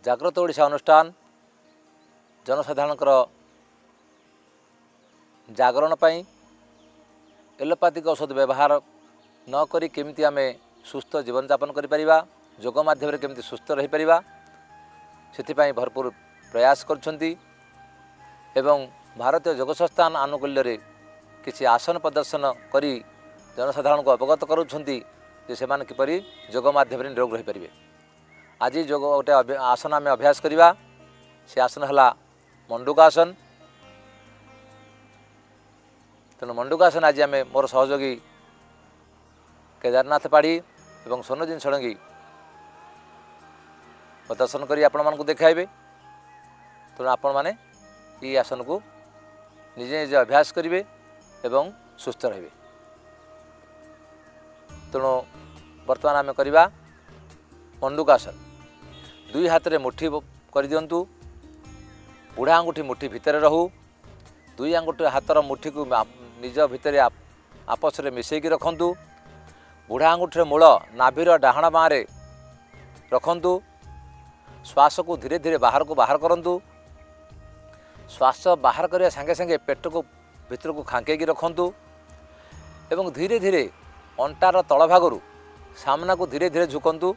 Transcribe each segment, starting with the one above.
जाग्रत ओडिशा अनुष्ठान जनसाधारण जागरण पाई एलोपैथिक औषध व्यवहार न करी केमिति आमे सुस्थ जीवन यापन करिपरिबा योग माध्यम केमिति सुस्थ रही परिबा सेथिपाई भरपूर प्रयास करछंती एवं भारतीय योग संस्थान आनुकूल्य रे किछि आसन प्रदर्शन करी जनसाधारण को अवगत करुछंती जे सेमान किपरि योग माध्यम निरोग रही परिबे। आज योग गोटे आसन आम अभ्यास करवा से आसन है मंडूकासन। तेणु मंडूकासन आज आम मोर सहयोगी केदारनाथ पाढ़ी और सोनोजिन षडंगी प्रदर्शन कर आपण मानक देखाइबे। तेणु आपण माने ये आसन को निजे निजे अभ्यास करेंगे एवं सुस्थ रहे। तेणु बर्तमान आम करवा मंडूकासन। दुई हाथ में मुठी कर दिंतु, बुढ़ा आंगुठी मुठी भितर रहू, दुई आंगुठी हाथर मुठी को निज भितर आपस में मिसेक रखंतु। बुढ़ा आंगुठी मूल नाभीर डाहाण बाँरे रखंतु। श्वास को धीरे धीरे बाहर को बाहर करंतु। श्वास बाहर करने संगे संगे पेट को भितर को खांकेकी रखंतु एवं धीरे धीरे अंटार तल भागरू सामना को धीरे धीरे झुकंतु।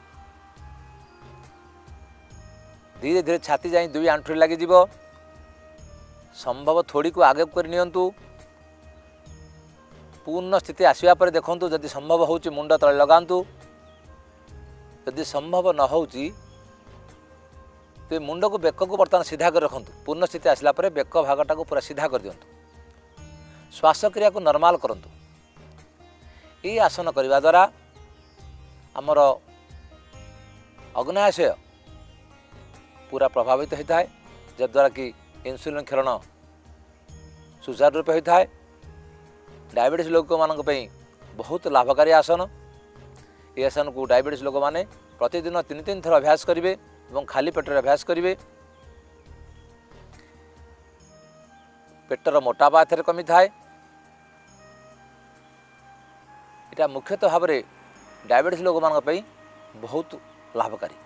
धीरे धीरे छाती जाई दुई आंठुरी लगी जीव। संभव थोड़ी को आगे कर नियंतु। पूर्ण स्थिति आसवा पर देखंतु जदि संभव होची मुंड तले लगांतु। जदि संभव न होची तो मुंड को बेक को बर्तमान सीधा कर रखंतु। पूर्ण स्थिति आसला पर बेक भागटा को पूरा सीधा कर दियंतु। श्वास क्रिया को नॉर्मल करंतु। ये आसन करने द्वारा आमर अग्नाशय पूरा प्रभावित होता है, जद्वारा कि इंसुलिन क्षरण सुचारू रूप होता है। डायबिटीज लोक मान बहुत लाभकारी आसन। ये आसन को डायबिटीज लोक मैंने प्रतिदिन 3-3 थर अभ्यास करेंगे और खाली पेटर अभ्यास करेंगे। पेटर मोटापा एथरे कमी थाए। इटा मुख्यतः भाव में डायबिटीज लोक मान बहुत लाभकारी।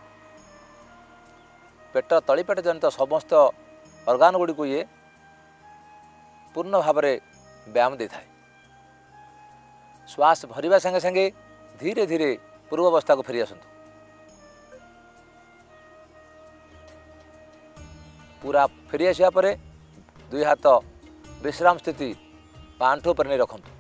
पेट तलीपेट जनित समस्त अर्गान गुड़ी को ये पूर्ण भाव में व्यायाम दे थाए। श्वास भरवा संगे संगे धीरे धीरे पूर्वावस्था को फेरी आसतु। पूरा फेरी आसा दुई हाथ विश्राम स्थिति आंठू पर नहीं रखंतु।